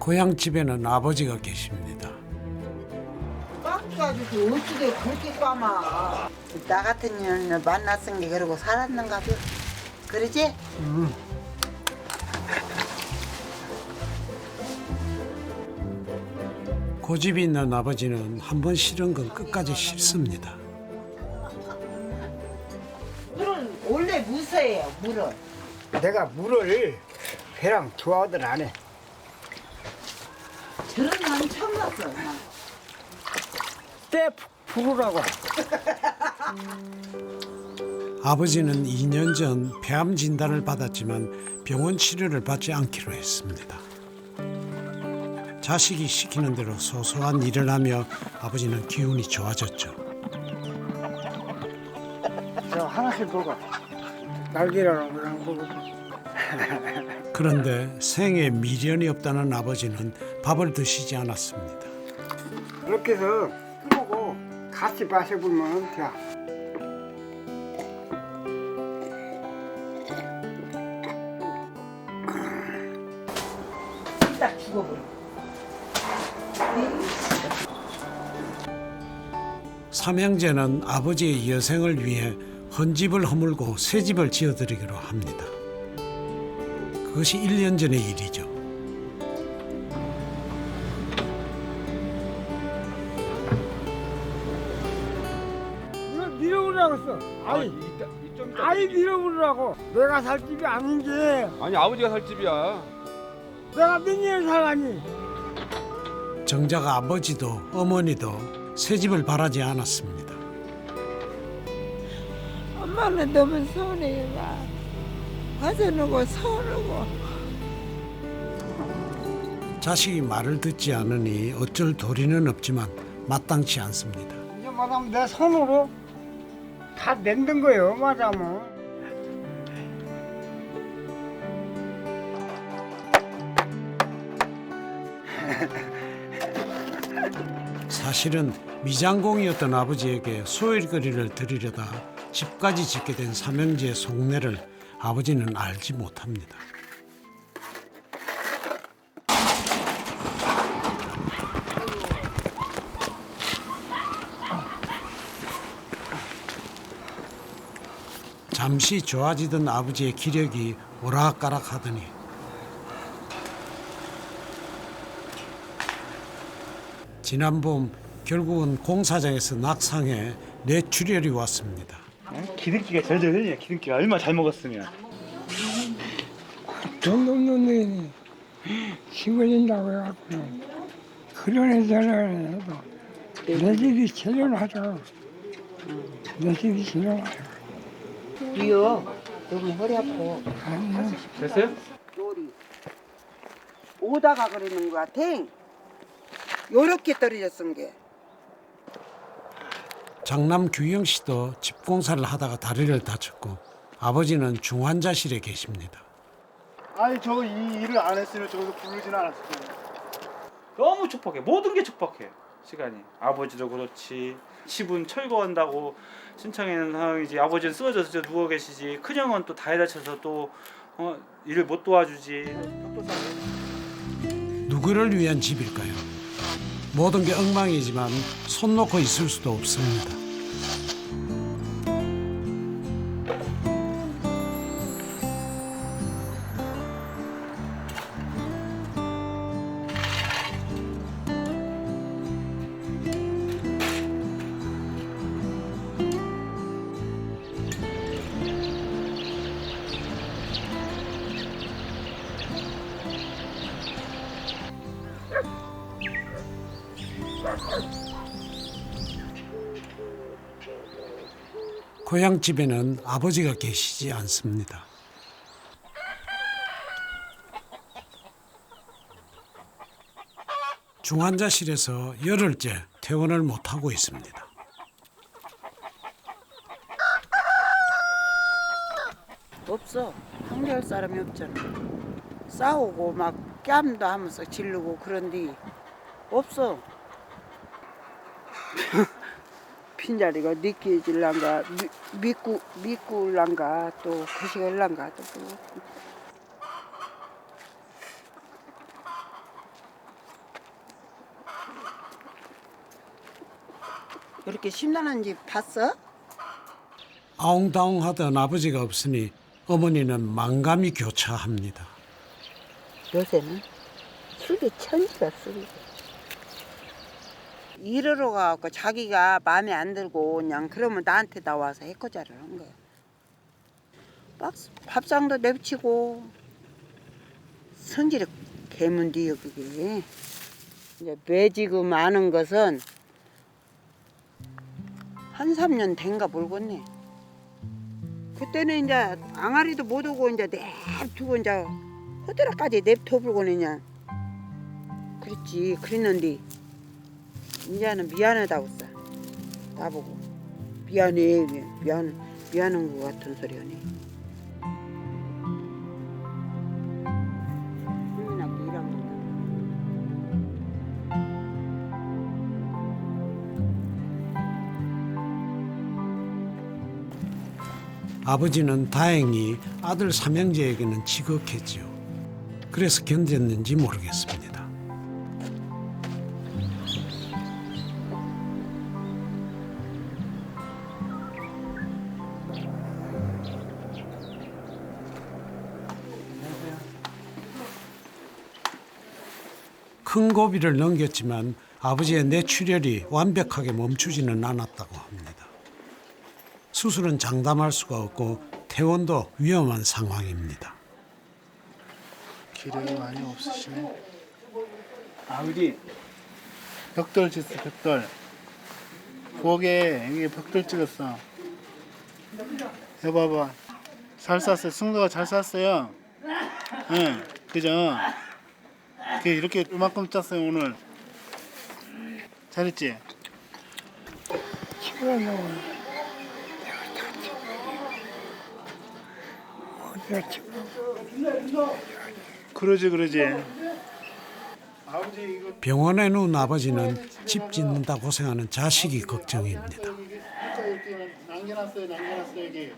고향집에는 아버지가 계십니다. 깎아주고 어찌돼 그렇게 까마. 나 같은 년을 만났은 게 그러고 살았는가 봐. 그러지? 고집이 있는 아버지는 한 번 싫은 건 끝까지 싫습니다. 물은 원래 무서예요, 물은. 내가 물을 배랑 좋아하들 안 해. 저런 난 처음 봤어. 난. 때 부르라고. 아버지는 2년 전 폐암 진단을 받았지만 병원 치료를 받지 않기로 했습니다. 자식이 시키는 대로 소소한 일을 하며 아버지는 기운이 좋아졌죠. 저 하나씩 먹어. 날개라는 거랑 먹어. 그런데 생에 미련이 없다는 아버지는 밥을 드시지 않았습니다. 이렇게 해서 끓고 같이 마셔보면 돼. 딱 죽어버려. 삼형제는 아버지의 여생을 위해 헌집을 허물고 새 집을 지어드리기로 합니다. 그것이 1년 전의 일이죠. 이거 밀어보라고 했어. 아니 밀어보라고. 내가 살 집이 아닌 게 아니 아버지가 살 집이야. 내가 몇 년 살아니. 정작 아버지도 어머니도 새 집을 바라지 않았습니다. 엄마는 너무 서운해요. 화서누고 서운하고. 자식이 말을 듣지 않으니 어쩔 도리는 없지만 마땅치 않습니다. 이제 말하면 내 손으로 다 만든 거예요, 말하면. 사실은 미장공이었던 아버지에게 소일거리를 드리려다 집까지 짓게 된 삼형제의 속내를 아버지는 알지 못합니다. 잠시 좋아지던 아버지의 기력이 오락가락하더니 지난 봄 결국은 공사장에서 낙상해 뇌출혈이 왔습니다. 기름기가 절절 흘리네. 기름기가 얼마나 잘 먹었으면. 돈 없는 놈이 시골린다고 해갖고 그런 애들은 해도 내 집이 제일 하죠. 내 집이 제일 하죠. 위요. 너무 허리 아파. 됐어요? 요리. 오다가 그러는 거 같아. 요렇게 떨어졌은 게. 장남 규영 씨도 집 공사를 하다가 다리를 다쳤고 아버지는 중환자실에 계십니다. 아니 저거 이 일을 안 했으면 저기서 부르지는 않았을 거예요. 너무 촉박해. 모든 게 촉박해. 시간이. 아버지도 그렇지. 집은 철거한다고 신청하는 상황이지. 아버지는 쓰러져서 누워 계시지. 큰형은 또 다리 다쳐서 또 일을 못 도와주지. 누구를 위한 집일까요? 모든 게 엉망이지만 손 놓고 있을 수도 없습니다. 고향집에는 아버지가 계시지 않습니다. 중환자실에서 열흘째 퇴원을 못하고 있습니다. 없어. 한결 사람이 없잖아. 싸우고 막 뺨도 하면서 지르고 그런데 없어. 빈자리가 느끼질란가 믿고 올란가 또 그시가 올란가 또 이렇게 심란한 집 봤어? 아웅다웅하던 아버지가 없으니 어머니는 만감이 교차합니다. 요새는 술이 천지가 술이. 일하러 가고 자기가 마음에 안 들고 그냥 그러면 나한테 나와서 해코자를 한 거야. 밥상도 내비치고 성질이 개문디요 그게. 이제 매지금 아는 것은 한 3년 된가 모르겠네. 그때는 이제 앙아리도 못 오고 이제 냅두고 이제 허드락까지 냅둬불고는 그냥 그랬지. 그랬는데 이제는 미안하다고 써. 나보고 미안해 미안한 것 같은 소리 하네. 국민학교 1학년 아버지는 다행히 아들 삼형제에게는 지극했지요. 그래서 견뎠는지 모르겠습니다. 큰 고비를 넘겼지만 아버지의 뇌출혈이 완벽하게 멈추지는 않았다고 합니다. 수술은 장담할 수가 없고 퇴원도 위험한 상황입니다. 기력이 많이 없으시네. 아버지 벽돌 찍었어, 벽돌. 부엌에 여기 벽돌 찍었어. 여기 봐봐. 잘 쌌어요. 승도가 잘 쌌어요. 응, 그죠? 이렇게 이만큼 짰어요, 오늘. 잘했지? 치고는 어디가 치고 그러지. 병원에 누운 아버지는 집 짓는다 고생하는 자식이 걱정입니다. 이렇게 남겨놨어요, 여기.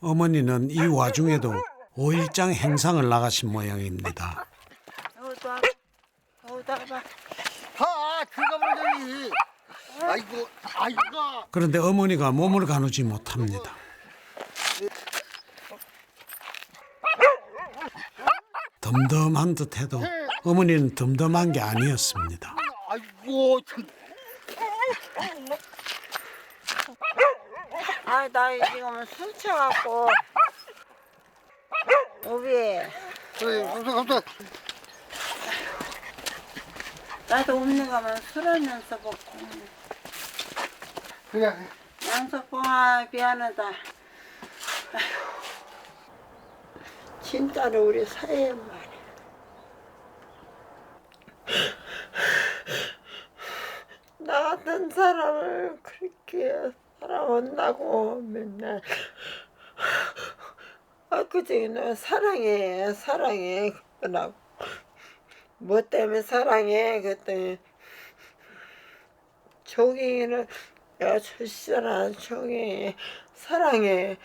어머니는 이 와중에도 5일장 행상을 나가신 모양입니다. 들어가버리더니 아이고 그런데 어머니가 몸을 가누지 못합니다. 덤덤한 듯해도 어머니는 덤덤한 게 아니었습니다. 아이고 아, 나 지금 술 취해갖고 오비에 깜짝 나도 없는 가면 술 한잔 써먹고. 그래 양석봉아 미안하다. 아휴, 진짜로 우리 사이에 말이야. 나 같은 사람을 그렇게 살아온다고 맨날 그저기는 사랑해 그러고 뭐 때문에 사랑해 그랬더니 조깅이는 야 출시잖아 조깅이 사랑해.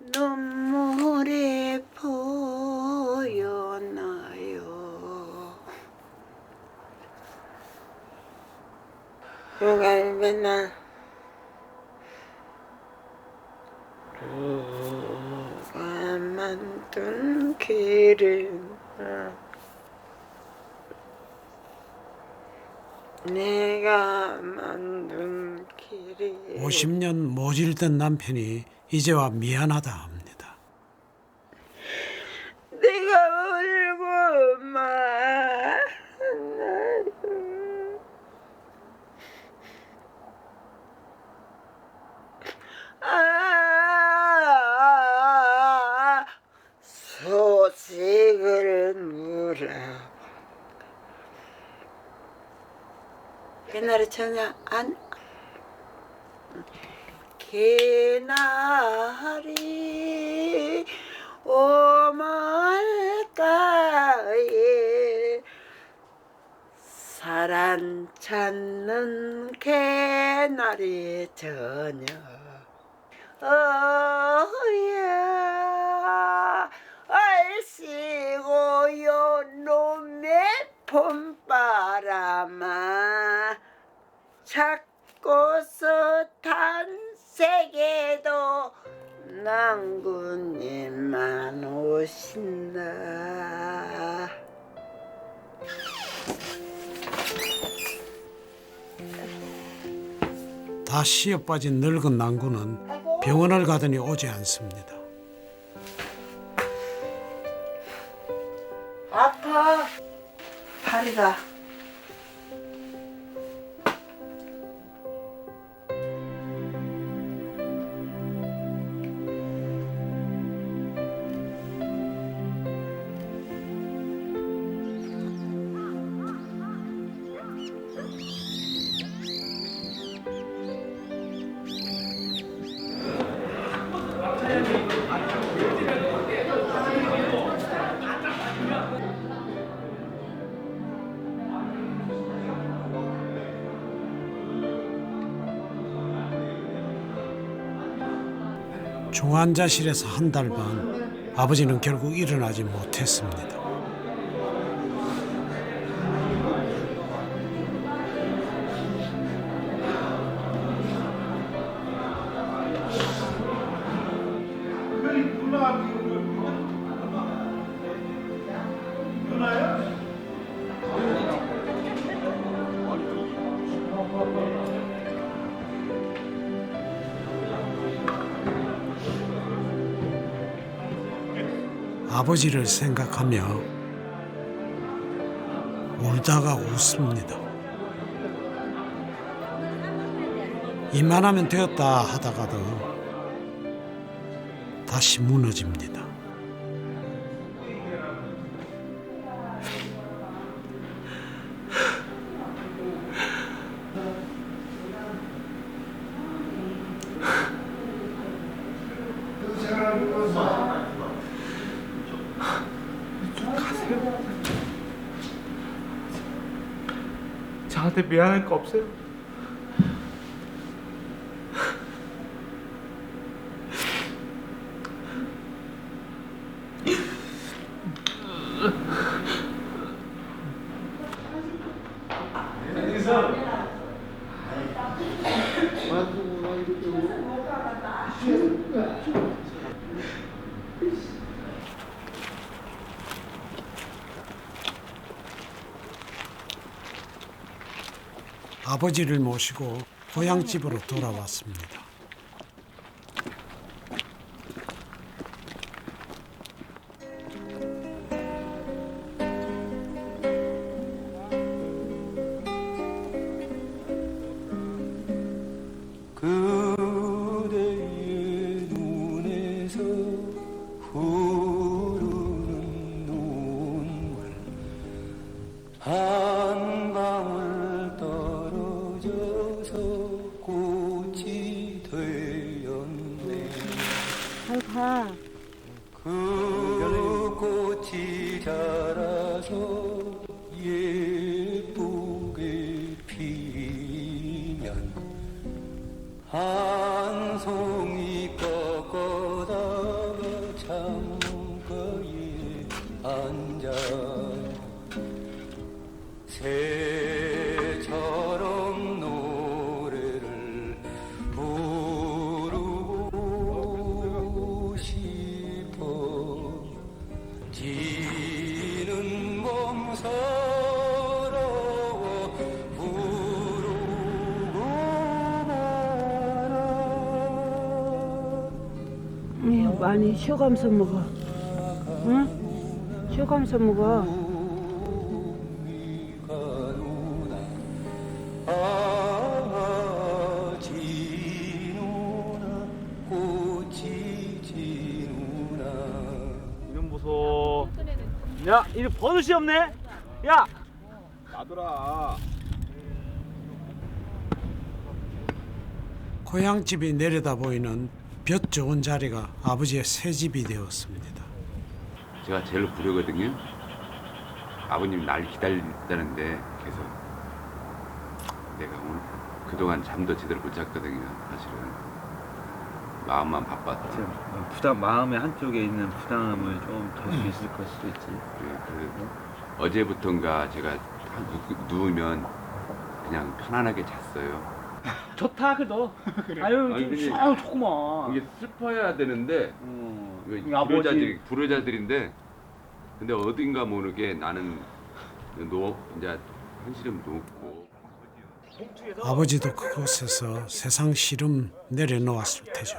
눈물이 보여나요. 누가 맨날 누가 만든 길은 내가 만든 길이 50년 모질던 남편이 이제와 미안하다 합니다. 내가 울고 말나요. 소식을 물어. 옛날에 전혀 안 개나리 오말까에 찾는 개나리 저녁 어야 얼씨고 요 놈의 봄바람아 찾고서 탄세계도 낭군님만 오신다. 다 시어 빠진 늙은 낭군은 병원을 가더니 오지 않습니다. 아파 다리가. 중환자실에서 한 달 반 아버지는 결국 일어나지 못했습니다. 아버지를 생각하며 울다가 웃습니다. 이만하면 되었다 하다가도 다시 무너집니다. 저한테 미안할 거 없어요? 아버지를 모시고 고향집으로 돌아왔습니다. 그대의 눈에서 흐르는 눈물 한 방울 떨어져서 꽃이 되었네. 그 꽃이 자라서 예쁘게 피면 한 송이 꺾어다가 창가에 앉아 새처럼 노래를 부르고 싶어 지는 몸 서러워 부르고 말아. 많이 쉬어가면서 먹어. 응? 쉬어가면서 먹어. 이름 보소. 야, 이름 버릇이 없네. 야, 놔둬라. 고향집이 내려다 보이는 볕 좋은 자리가 아버지의 새 집이 되었습니다. 제가 제일 부르거든요. 아버님 날 기다린다는데 계속 제가 오늘 그동안 잠도 제대로 못 잤거든요. 사실은 마음만 바빴죠. 부담 마음의 한쪽에 있는 부담을 좀 덜 수 있을 걸 수도 있지. 어제부턴가 제가 누우면 그냥 편안하게 잤어요. 좋다 그래도. 아유 아니, 근데 아유 좋구만. 이게 슬퍼야 되는데 이 아버지 불효자들인데 근데 어딘가 모르게 나는 이제 현실은 높고 아버지도 그곳에서 세상 시름 내려놓았을 테죠.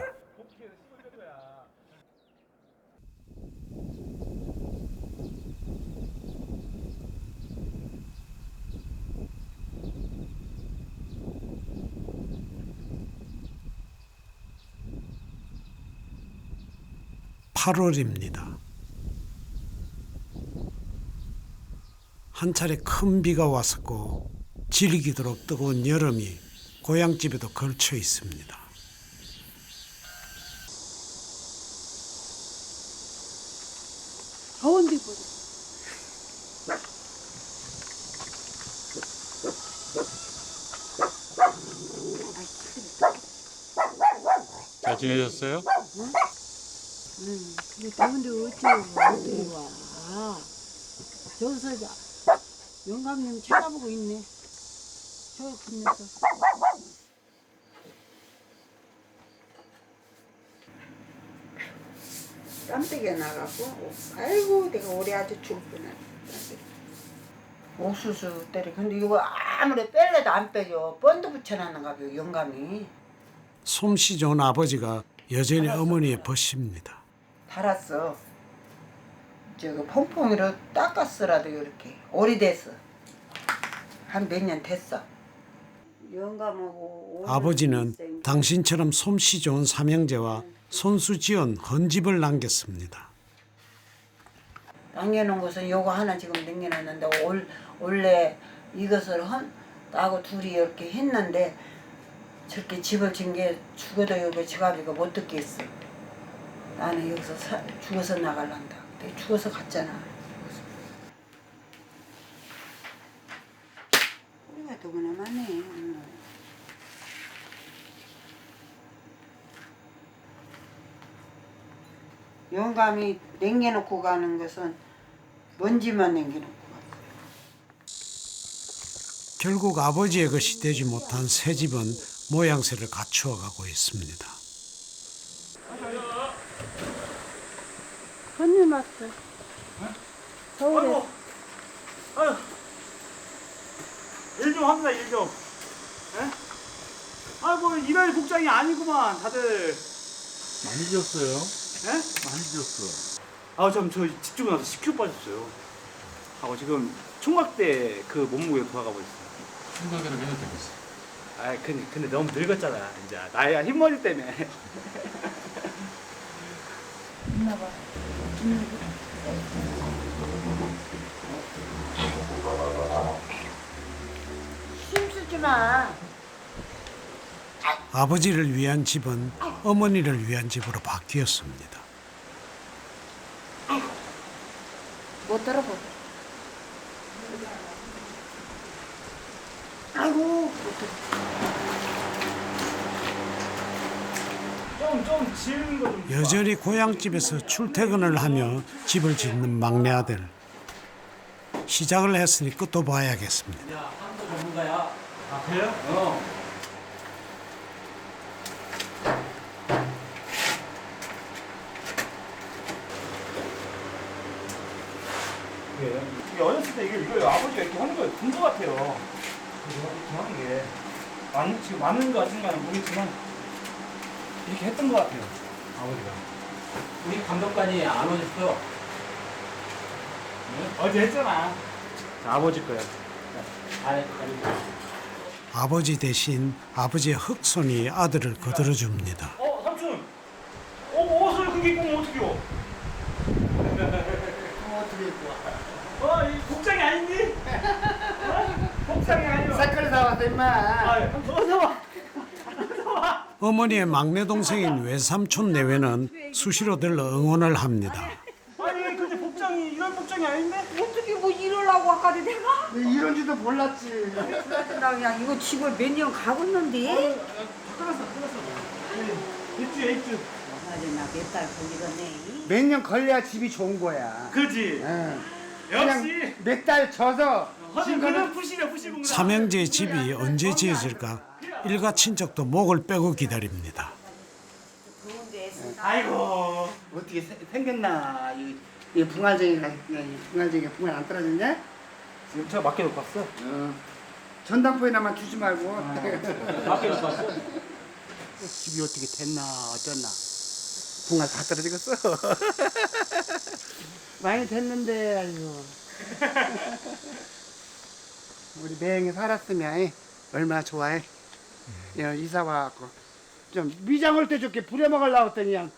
(8월입니다) 한 차례 큰 비가 왔었고 질기도록 뜨거운 여름이 고향집에도 걸쳐 있습니다. 더운데 보자. 잘 지내셨어요? 근데 더운데 어찌 와. 저기서 영감님 쳐다보고 있네. 저 건너서. 땀때기가 나가고 아이고 내가 올해 아주 죽을 뻔했네. 옥수수 때리 근데 이거 아무리 뺄래도 안 빼죠. 번도 붙여놨는가 봐요 영감이. 솜씨 좋은 아버지가 여전히 어머니의 벗입니다. 달았어. 저거 퐁퐁이로 닦았으라도 이렇게 오래됐어. 한 몇 년 됐어. 영감하고 아버지는 당신처럼 솜씨 좋은 삼형제와 손수지은 헌집을 남겼습니다. 남겨놓은 것은 요거 하나 지금 남겨놨는데 원래 이것을 나하고 둘이 이렇게 했는데 저렇게 집을 진 게 죽어도 여기 지갑이가 못 듣겠어. 나는 여기서 죽어서 나갈란다. 근데 죽어서 갔잖아. 우리가 더구나 많네. 영감이 남겨놓고 가는 것은 먼지만 남겨놓고 갔어요. 결국 아버지의 것이 되지 못한 새 집은 모양새를 갖추어 가고 있습니다. 손님 왔어. 서울에. 아이고, 아유, 일 좀 합니다, 일 좀. 예? 아이고, 일할 복장이 아니구만, 다들. 많이 지었어요. 예? 많이 지었어. 아, 저 집주고 나서 10kg 빠졌어요. 하고 지금 총각대 그 몸무게 돌아가고 있어요. 생각에는 해도 되겠어. 아, 근데 너무 늙었잖아, 이제. 나이가 흰머리 때문에. 있나봐. 힘쓰지 마. 아버지를 위한 집은 어머니를 위한 집으로 바뀌었습니다. 못 들어보. 아이고 못 들어. 좀 지은 거 좀. 여전히 고향집에서 출퇴근을 하며 집을 짓는 막내 아들. 시작을 했으니 끝도 봐야겠습니다. 야, 한도 전문가야. 아, 그래요? 어. 이게 어렸을 때 이거 아버지가 이렇게 하는 거 본 것 같아요. 이렇게 하는 게 지금 맞는 거 같은가는 모르겠지만 이렇게 했던 것 같아요. 아버지가. 우리 감독관이 안 오셨어. 어제 했잖아. 자, 아버지 거야. 아니, 아버지 대신 아버지의 흑손이 아들을 거들어줍니다. 삼촌. 옷을 그렇게 입고 오면 어떡해요? 어떻게 입고 와? 이 복장이 아닌데? 복장이 아니야. 색깔 사왔어, 임마. 어서 와. 어머니의 막내 동생인 외삼촌 내외는 수시로 들러 응원을 합니다. 아니 근데 복장이 이런 복장이 아닌데? 어떻게 뭐 이러려고 아까도 내가? 이런지도 몰랐지. 나 그냥 이거 집을 몇 년 가고 있는데. 입주. 나 몇 달 걸리겠네. 몇 년 걸려야 집이 좋은 거야. 그지. 응. 역시. 그냥 몇 달 져서 허들 그는 부시네 부시고. 삼형제의 집이 언제 지어질까 일가 친척도 목을 빼고 기다립니다. 아이고. 어떻게 생겼나? 이 붕알쟁이가 붕알 안 떨어졌냐? 지금 제가 맡겨놓고 왔어. 전당포에나만 주지 말고. 맡겨놓고 왔어. 집이 어떻게 됐나 어쩌나. 붕알 다 떨어지겠어. 많이 됐는데 아이고. 우리 매형이 살았으면 얼마나 좋아해. 이사 와갖고 좀 미장을 때 좋게 부려먹으려고 했더니 그냥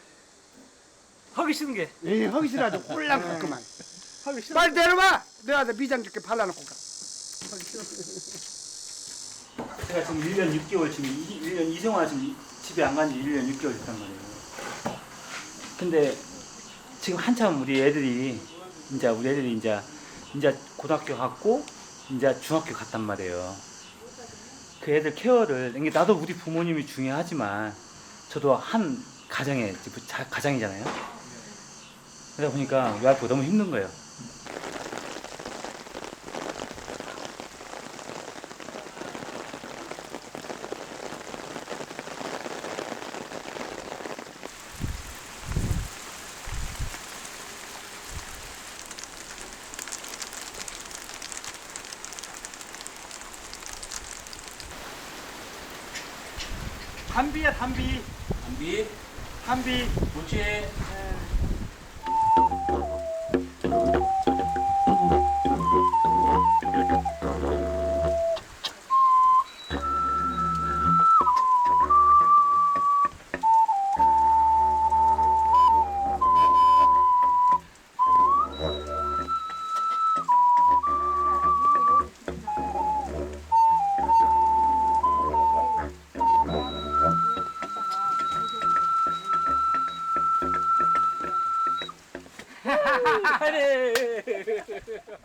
하기 싫은 게. 허기 싫어도 꼴랑 갔구만. 빨리 내려와. 내가 미장 좋게 발라놓고 가. 제가 지금 1년 6개월 지금 1년 이생활 지금 집에 안 간 지 1년 6개월 됐단 말이에요. 근데 지금 한참 우리 애들이 이제 고등학교 갔고 이제 중학교 갔단 말이에요. 그 애들 케어를 이게 나도 우리 부모님이 중요하지만 저도 한 가정의 가장이잖아요. 그러다 보니까 와이프가 너무 힘든 거예요. 담비야 담비. 담비. 뭐지?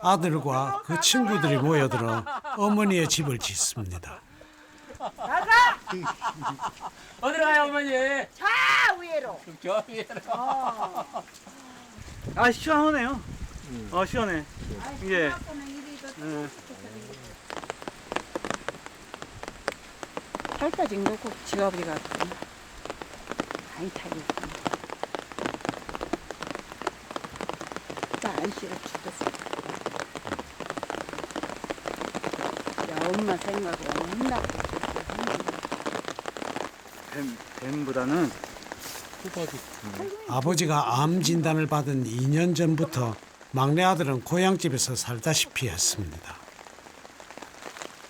아들과 그 친구들이 모여들어 어머니의 집을 짓습니다. 어디로 가요 어머니? 자 위로. 저 위로. 아 시원하네요. 시원해. 이게. 팔까지 놓고 지갑이 갔고 많이 타겠고 안 싫어 죽겠어. 야 엄마 생각으로 맨날 뱀보다는 아버지가 암 진단을 받은 2년 전부터 막내 아들은 고향집에서 살다시피 했습니다.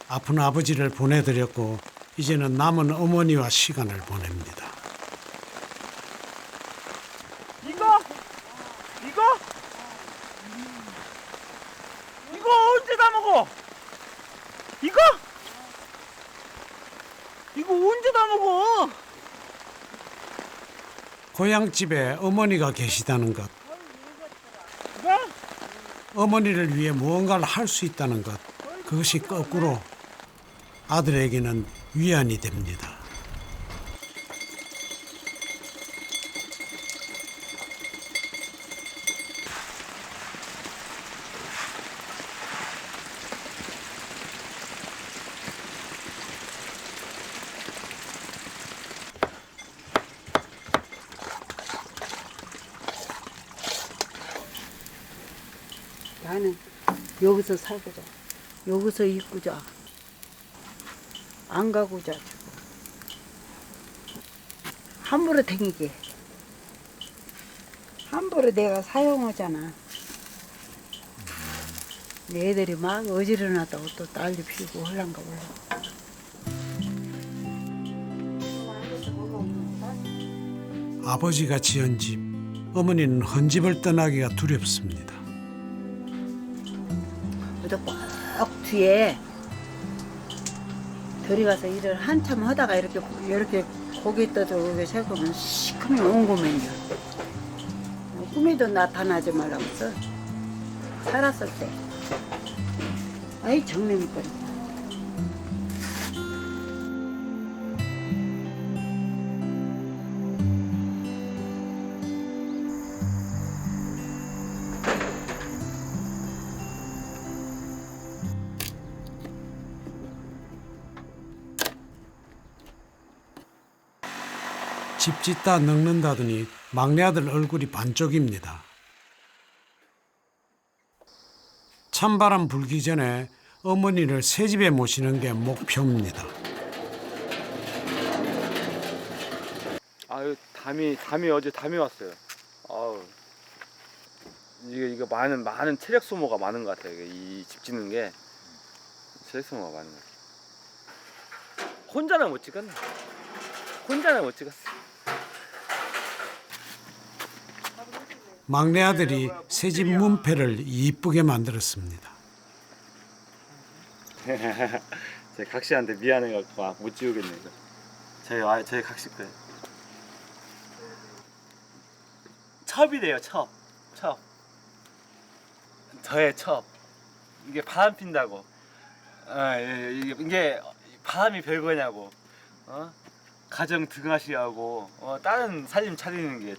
아픈 아버지를 보내드렸고 이제는 남은 어머니와 시간을 보냅니다. 이거 언제 다 먹어? 이거 언제 다 먹어? 고향집에 어머니가 계시다는 것, 어머니를 위해 무언가를 할 수 있다는 것, 그것이 거꾸로 아들에게는 위안이 됩니다. 나는 여기서 살고자, 여기서 있고자, 안 가고자 지금 함부로 댕기게, 함부로 내가 사용하잖아. 내 애들이 막 어지러나다고 또 난리 피우고 헐란가 몰라. 아버지가 지은 집, 어머니는 헌집을 떠나기가 두렵습니다. 꼭 뒤에 들어가서 일을 한참 하다가 이렇게 고기 떠도 여기 세우면 시커멓게 온 거면요. 꿈에도 나타나지 말라고 써. 살았을 때. 아이 정내미거리. 집 짓다 늙는다더니 막내 아들 얼굴이 반쪽입니다. 찬바람 불기 전에 어머니를 새집에 모시는 게 목표입니다. 아유 담이 어제 담이 왔어요. 아우 이거 많은 체력 소모가 많은 것 같아요. 이 집 짓는 게 체력 소모가 많은 것 같아요. 혼자는 못 찍었네. 혼자는 못 찍었어. 막내 아들이 새집 문패를 이쁘게 만들었습니다. 제 각시한테 미안해갖고 못 지우겠네 이거. 저희 각시 거예요. 첩이래요 첩. 저의 첩. 이게 바람 핀다고. 이게 바람이 별거냐고. 가정 등하시하고 다른 살림 차리는 게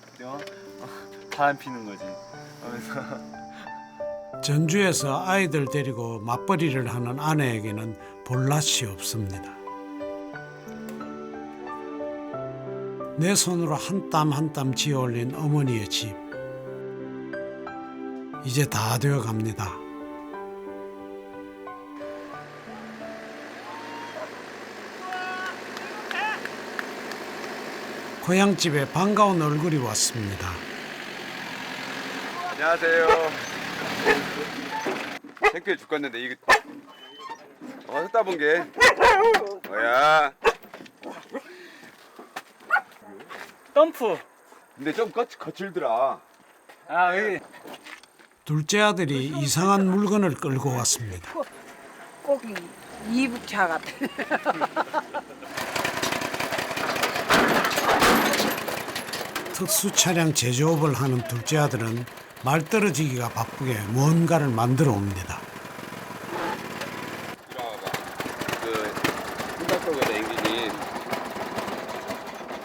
바람 피는 거지. 전주에서 아이들 데리고 맞벌이를 하는 아내에게는 볼낯이 없습니다. 내 손으로 한 땀 한 땀 지어올린 어머니의 집. 이제 다 되어 갑니다. 고향집에 반가운 얼굴이 왔습니다. 안녕하세요. 창피해 죽겠는데 이거 했다 본 게 뭐야? 덤프. 근데 좀 거칠더라. 여기 둘째 아들이 이상한 물건을 끌고 왔습니다. 꼭 이북차 같아. 특수 차량 제조업을 하는 둘째 아들은 말 떨어지기가 바쁘게 뭔가를 만들어 옵니다. 그 혼다 속에다 엔진이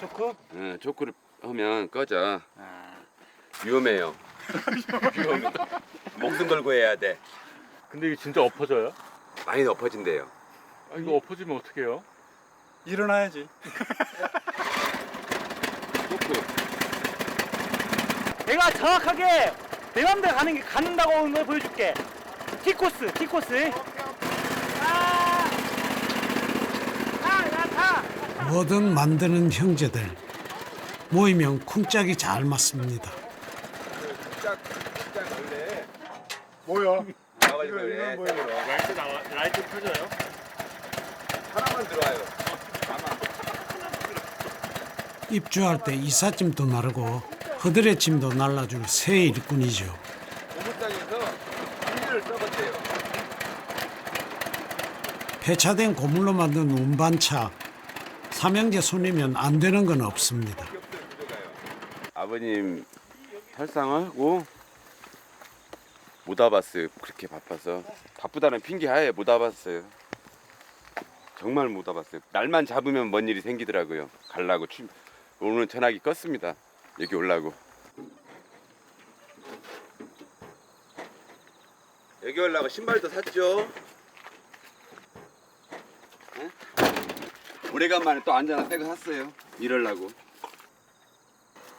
초코? 응, 초크를 하면 꺼져. 위험해요. 위험해. 목숨 걸고 해야 돼. 근데 이게 진짜 엎어져요? 많이 엎어진대요. 이거 엎어지면 어떡해요? 일어나야지. 초크. 내가 정확하게 내 맘대로 가는다고 하는 걸 보여줄게. T코스. 뭐든 만드는 형제들. 모이면 쿵짝이 잘 맞습니다. 뭐야? 나와가지고 그래. 라이트 켜져요? 하나만 들어와요. 입주할 때 이삿짐도 나르고 허들의 짐도 날라줄 새 일꾼이죠. 고물상에서 힘을 써봤대요. 폐차된 고물로 만든 운반차. 삼형제 손이면 안 되는 건 없습니다. 아버님 탈상하고 못 와봤어요. 그렇게 바빠서. 바쁘다는 핑계하에 못 와봤어요. 정말 못 와봤어요. 날만 잡으면 뭔 일이 생기더라고요. 가려고 오늘 전화기 껐습니다. 여기 올라고. 여기 올라고 신발도 샀죠. 응? 오래간만에 또 안전한 백을 샀어요. 이러려고.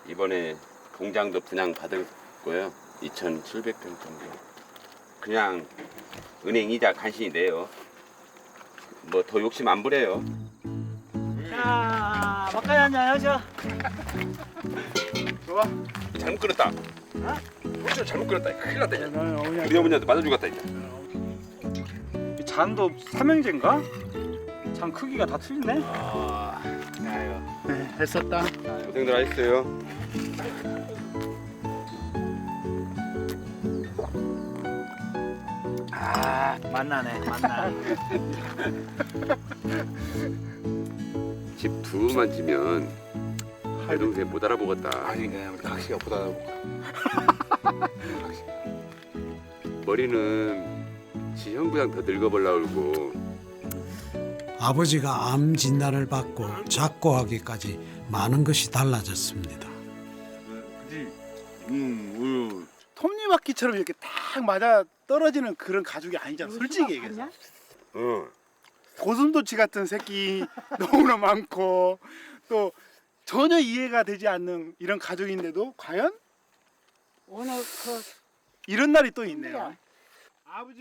이번에 공장도 분양 받았고요. 2,700평 정도. 그냥 은행 이자 간신히 내요. 뭐 더 욕심 안 부려요. 자, 막간이 한잔 하죠. 좋아. 잘못 끊었다. 어? 잘못 끊었다. 큰일 났다. 이제. 우리 어머니한테 맞아 죽었다 이제. 이 잔도 삼형제인가? 잔 크기가 다 틀리네. 네, 했었다. 고생들 하셨어요. 만나네. 집 두만 지면 내 동생 못 알아보겠다. 아니 그냥 우리 각시가 보다 보고. 머리는 지 형부양 더 늙어보려고 그러고. 아버지가 암 진단을 받고 작고하기까지 많은 것이 달라졌습니다. 톱니바퀴처럼 이렇게 딱 맞아 떨어지는 그런 가족이 아니잖아. 솔직히 얘기해서. 고슴도치 같은 새끼 너무나 많고 또 전혀 이해가 되지 않는 이런 가족인데도 과연 오늘 이런 날이 또 있네요.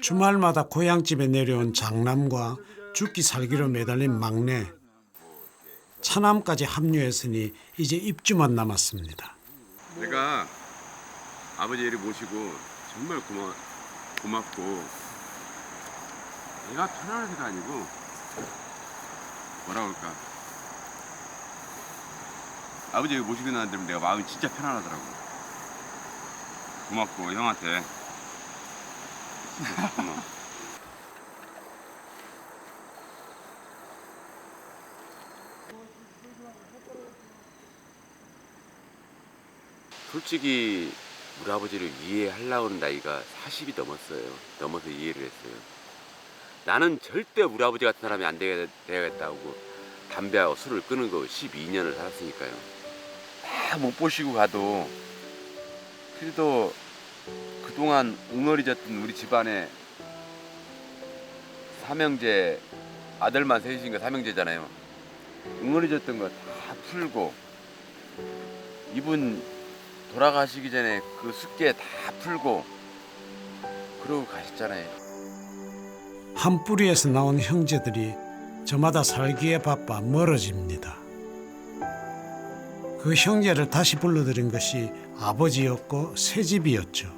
주말마다 고향집에 내려온 장남과 죽기 살기로 매달린 막내. 차남까지 합류했으니 이제 입주만 남았습니다. 내가 아버지를 모시고 정말 고맙고 내가 편안해서가 아니고 뭐라 그럴까, 아버지 모시고 나는데 내가 마음이 진짜 편안하더라고. 고맙고 형한테 진짜 고마워. 솔직히 우리 아버지를 이해하려고 하는 나이가 40이 넘었어요. 넘어서 이해를 했어요. 나는 절대 우리 아버지 같은 사람이 안 되겠다고 담배하고 술을 끊은 거 12년을 살았으니까요. 다 못 보시고 가도 그래도 그동안 웅얼이졌던 우리 집안에 삼형제, 아들만 셋인 거 삼형제잖아요. 웅얼이졌던 거 다 풀고 이분 돌아가시기 전에 그 숙제 다 풀고 그러고 가셨잖아요. 한 뿌리에서 나온 형제들이 저마다 살기에 바빠 멀어집니다. 그 형제를 다시 불러들인 것이 아버지였고 새집이었죠.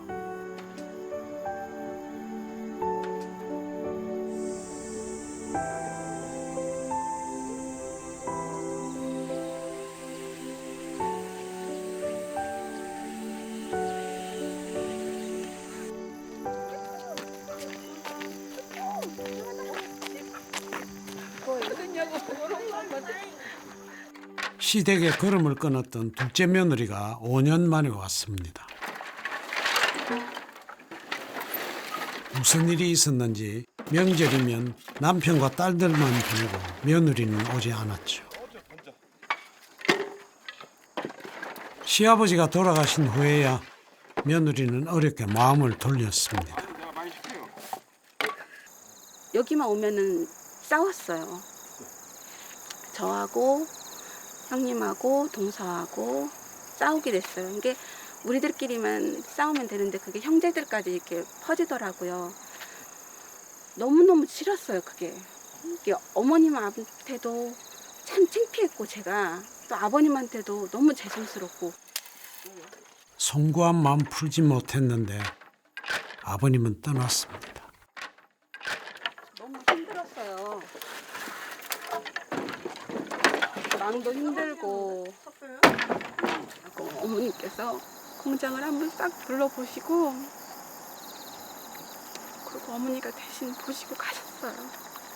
시댁의 걸음을 끊었던 둘째 며느리가 5년 만에 왔습니다. 무슨 일이 있었는지 명절이면 남편과 딸들만 부르고 며느리는 오지 않았죠. 시아버지가 돌아가신 후에야 며느리는 어렵게 마음을 돌렸습니다. 여기만 오면은 싸웠어요. 저하고 형님하고 동서하고 싸우게 됐어요. 이게 우리들끼리만 싸우면 되는데 그게 형제들까지 이렇게 퍼지더라고요. 너무너무 싫었어요, 그게. 이게 어머님한테도 참 창피했고 제가 또 아버님한테도 너무 죄송스럽고. 송구한 마음 풀지 못했는데 아버님은 떠났습니다. 너무 힘들었어요. 마음도 힘들고. 어머님께서 공장을 한번 싹 둘러보시고 그리고 어머니가 대신 보시고 가셨어요.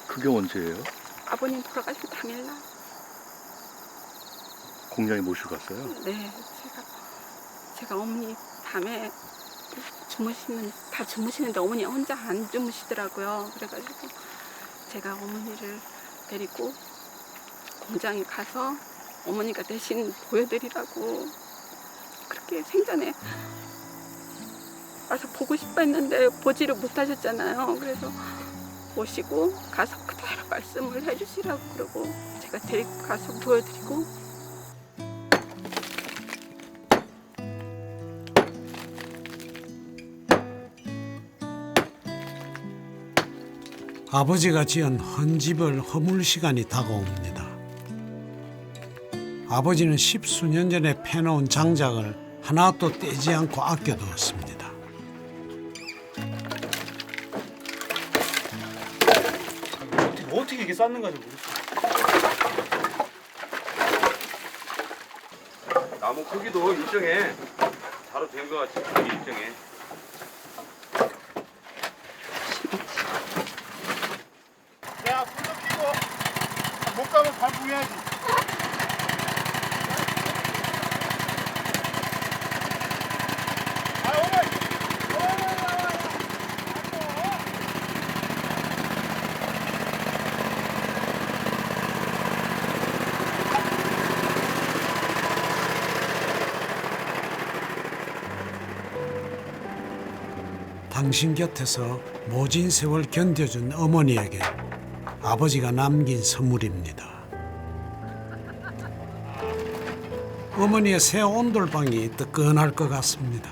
그게 언제예요? 아버님 돌아가신 당일날. 공장에 모시고 갔어요? 네, 제가 어머니 밤에 다 주무시는데 어머니 혼자 안 주무시더라고요. 그래가지고 제가 어머니를 데리고 공장에 가서 어머니가 대신 보여드리라고 그렇게 생전에 와서 보고 싶어 했는데 보지를 못하셨잖아요. 그래서 모시고 가서 그대로 말씀을 해주시라고 그러고 제가 데리고 가서 보여드리고. 아버지가 지은 헌집을 허물 시간이 다가옵니다. 아버지는 10수년 전에 패놓은 장작을 하나도 떼지 않고 아껴두었습니다. 어떻게 이게 쌓는가지 모르겠어. 나무 크기도 일정해. 바로 된 거 같이 크기 일정해. 야, 불도 켜고 못 가면 발풍해야지. 당신 곁에서 모진 세월 견뎌준 어머니에게 아버지가 남긴 선물입니다. 어머니의 새 온돌방이 뜨끈할 것 같습니다.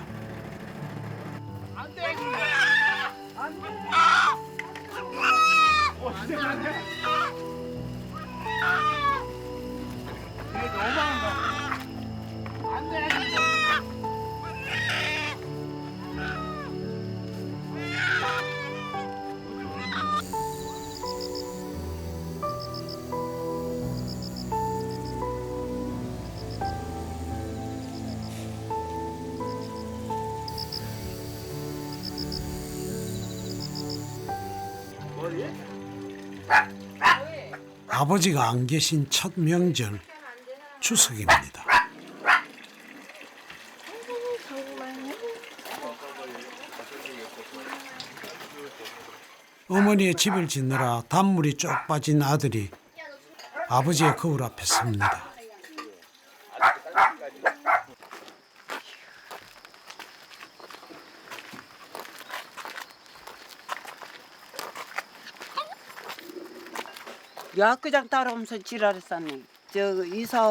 아버지가 안 계신 첫 명절 추석입니다. 어머니의 집을 짓느라 단물이 쭉 빠진 아들이 아버지의 거울 앞에 섭니다. 야구장 따라오면서 지랄했었네. 저 이사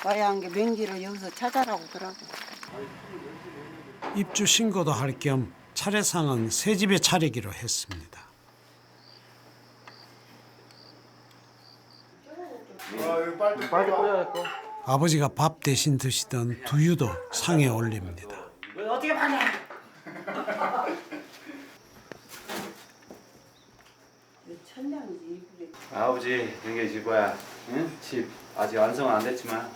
와야 한 게 명기를 여기서 찾아라고 하더라고. 입주 신고도 할 겸 차례상은 새 집에 차리기로 했습니다. 아버지가 밥 대신 드시던 두유도 상에 올립니다. 어떻게 봤냐? 천장이지. 아버지 여기 집 뭐야? 응? 집 아직 완성은 안 됐지만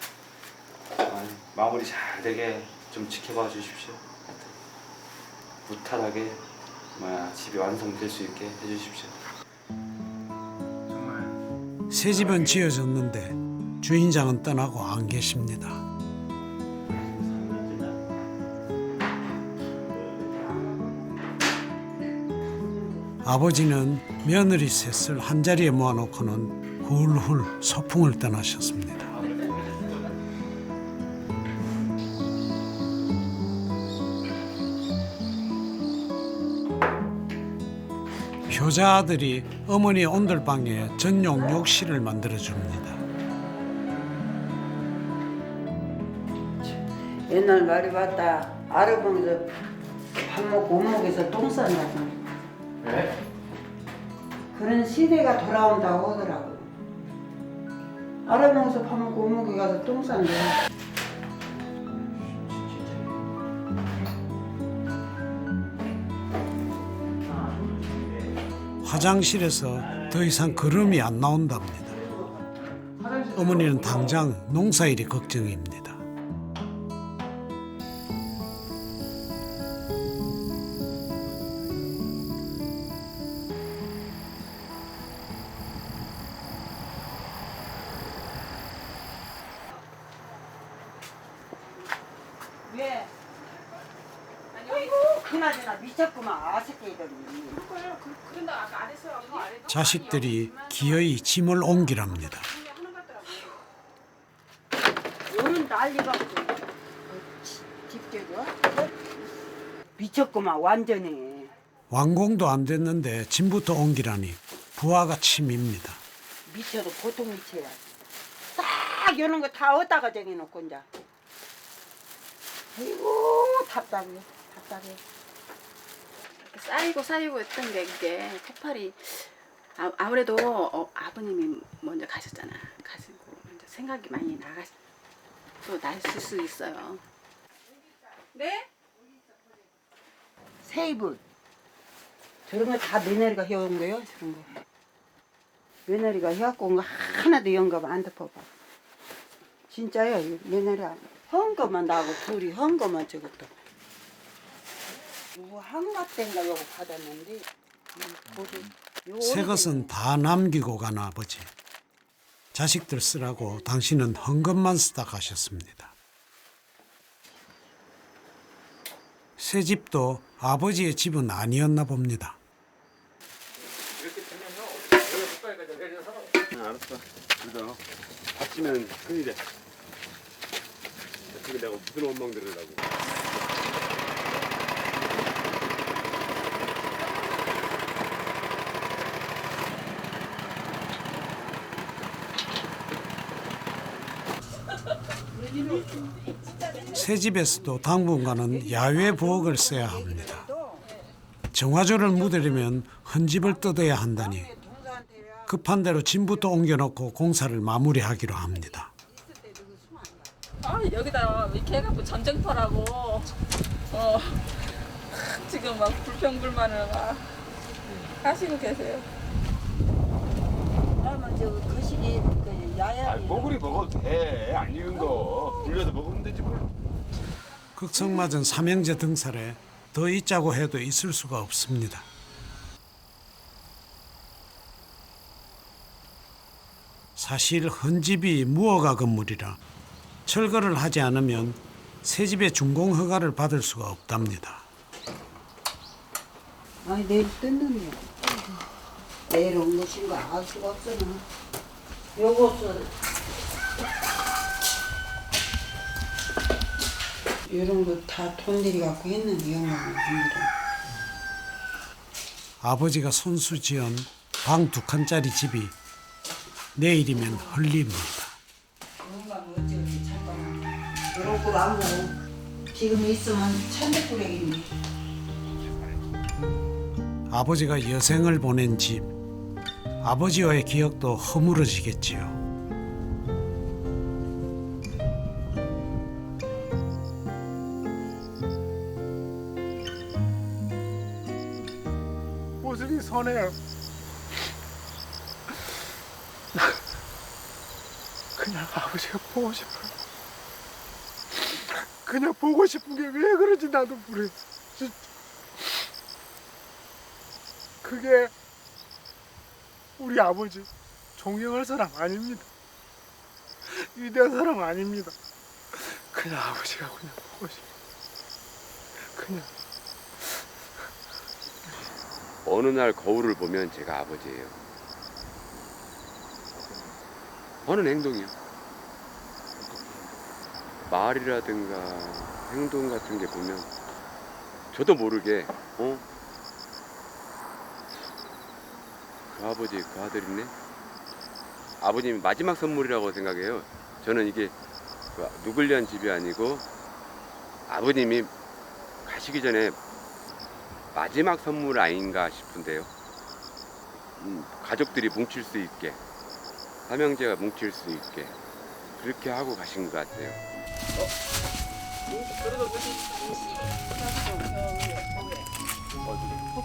마무리 잘 되게 좀 지켜봐 주십시오. 무탈하게 집이 완성될 수 있게 해주십시오. 새 집은 지어졌는데 주인장은 떠나고 안 계십니다. 아버지는 며느리 셋을 한자리에 모아놓고는 훌훌 소풍을 떠나셨습니다. 효자 아들이 어머니 온돌방에 전용 욕실을 만들어줍니다. 옛날 말이 맞다. 아르봉에서 밥 먹고 오목에서 똥 싼다고. 왜? 그런 시대가 돌아온다고 하더라고. 아르봉에서 밥 먹고 오목에 가서 똥 싼대. 화장실에서 더 이상 걸음이 안 나온답니다. 어머니는 당장 농사일이 걱정입니다. 왜? 아이고 그나저나 미쳤구만 아새끼들이. 그런다 아까 안 했어요. 안 했어. 자식들이 기어이 짐을 옮기랍니다. 오른 난리가 집게가 미쳤구만 완전히. 완공도 안 됐는데 짐부터 옮기라니 부하가 침입니다. 미쳐도 보통 미쳐야. 딱 이런 거 다 어디다가 정해놓고 이제. 아이고 답답해. 쌓이고 했던 게 이게 폭발이 아무래도 아버님이 먼저 가셨잖아. 가시고 먼저 생각이 많이 또 나실 수 있어요. 네? 세이브 저런 거 다 며느리가 해온 거요. 저런 거 며느리가 해갖고 온 거 하나도 영감 안 덮어봐. 진짜요. 며느리 헌 것만 나하고 둘이 헌 것만 저것도 뭐 한갓된가 요거 받았는데 새 것은 다 남기고 간 아버지. 자식들 쓰라고 당신은 헌 것만 쓰다 가셨습니다. 새 집도 아버지의 집은 아니었나 봅니다. 알았어. 그래서 다치면 큰일이야. 그게 내가 무슨 원망 들으려고. 새 집에서도 당분간은 야외 부엌을 써야 합니다. 정화조를 묻으려면 헌집을 뜯어야 한다니 급한 대로 짐부터 옮겨놓고 공사를 마무리하기로 합니다. 여기다 이렇게 해갖고 전쟁터라고 지금 막 불평불만을 막 하시고 계세요. 그러면 저 거시기 그 야야. 뽀글이 먹어도 돼. 안 익은 거 불려서 먹으면 되지 뭘. 극성맞은 삼형제 등살에 더 있자고 해도 있을 수가 없습니다. 사실 헌집이 무허가 건물이라 철거를 하지 않으면 새 집의 준공 허가를 받을 수가 없답니다. 아니 내일 뜯는데 내일 온 것인가 알 수가 없잖아. 요것은 이런 거 다 돈들이 갖고 했는데 영광을 합니다. 아버지가 손수 지은 방 2칸짜리 집이 내일이면 헐립니다. 이런 걸 안 먹어. 지금 있으면 천백구랭이네. 아버지가 여생을 보낸 집, 아버지와의 기억도 허물어지겠지요. 모습이 선해요. 그냥 아버지가 보고 싶어요. 그냥 보고 싶은 게 왜 그런지 나도 모르겠어. 그게 우리 아버지 존경할 사람 아닙니다. 위대한 사람 아닙니다. 그냥 아버지가 그냥 보고 싶어. 그냥. 어느 날 거울을 보면 제가 아버지예요. 하는 행동이요. 말이라든가 행동 같은 게 보면 저도 모르게 그 아버지 그 아들이네. 아버님 마지막 선물이라고 생각해요. 저는 이게 누굴 위한 집이 아니고 아버님이 가시기 전에 마지막 선물 아닌가 싶은데요. 가족들이 뭉칠 수 있게, 삼형제가 뭉칠 수 있게 그렇게 하고 가신 것 같아요.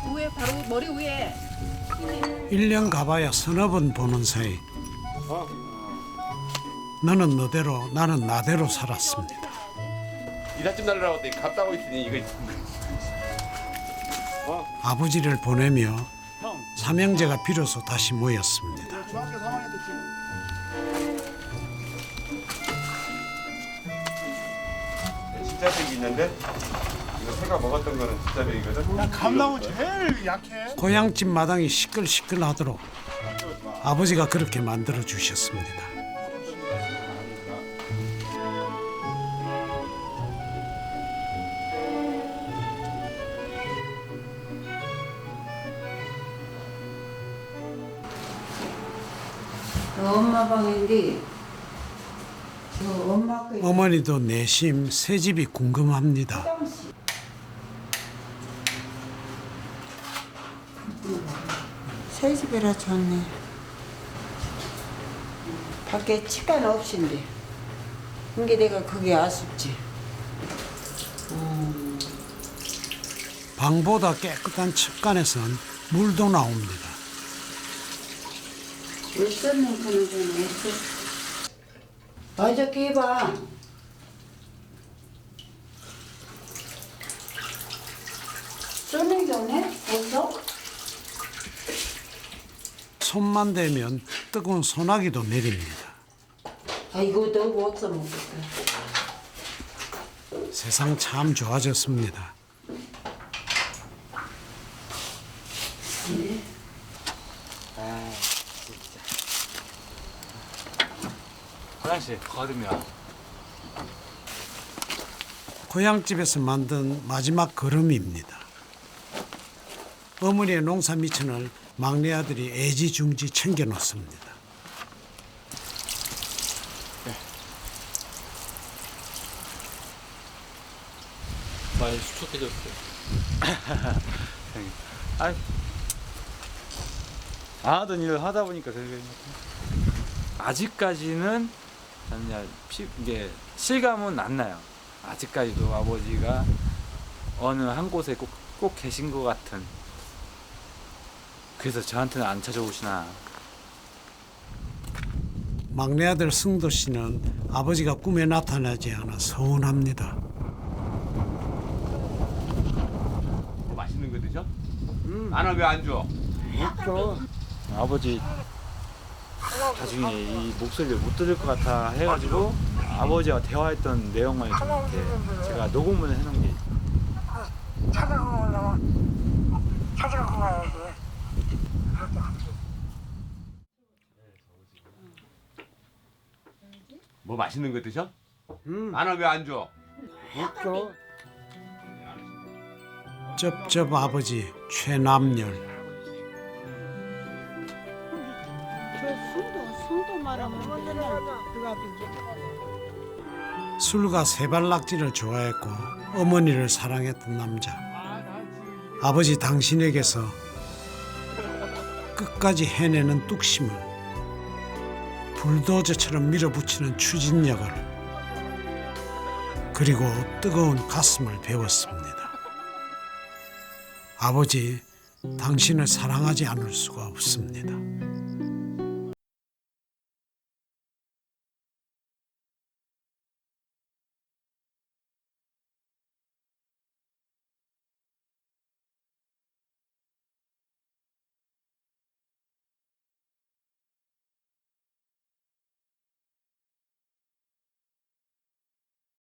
그 위에 바로 머리 위에 1년 가봐야 서너 번 보는 사이 너는 너대로 나는 나대로 살았습니다. 이삿짐 날라고 했더니 갔다 오고 있으니 이거 아버지를 보내며 삼형제가 비로소 다시 모였습니다. 중학교 3학년 때 지금 진짜 백이 있는데 이거 새가 먹었던 거는 진짜 백이거든. 감나무 제일 약해. 고향집 마당이 시끌시끌하도록 아버지가 그렇게 만들어 주셨습니다. 엄마 방인데 엄마 거 어머니도 내심 새 집이 궁금합니다. 새 집이라 좋네. 밖에 치과는 없인데 이게 내가 그게 아쉽지. 방보다 깨끗한 척간에선 물도 나옵니다. 물 쏟는 거는 좀 애써. 어저께 해봐. 쏟는 게 없네? 벌써? 손만 대면 뜨거운 소나기도 내립니다. 아 이거 너무 없어 먹겠다. 세상 참 좋아졌습니다. 네. 화장실 거든요. 고향집에서 만든 마지막 걸음입니다. 어머니의 농사 미천을 막내 아들이 애지중지 챙겨 놓습니다. 많이 수척해졌어요. 아, 안 하던 일을 하다 보니까 그게 아직까지는 저는 이게 실감은 안 나요. 아직까지도 아버지가 어느 한 곳에 꼭 계신 것 같은. 그래서 저한테는 안 찾아오시나. 막내 아들 승도 씨는 아버지가 꿈에 나타나지 않아 서운합니다. 뭐 맛있는 거 드셔? 나는 왜 안 줘? 없어. 아버지 나중에 이 목소리를 못 들을 것 같아 해가지고 아버지와 대화했던 내용만 이렇게 제가 녹음을 해놓은 게 찾아가고 가야지. 뭐 맛있는 거 드셔? 나는 왜 안 줘? 없어. 쩝쩝 아버지 최남열. 술도 말하면 술과 세발낙지를 좋아했고 어머니를 사랑했던 남자. 아버지 당신에게서 끝까지 해내는 뚝심을, 불도저처럼 밀어붙이는 추진력을, 그리고 뜨거운 가슴을 배웠습니다. 아버지, 당신을 사랑하지 않을 수가 없습니다.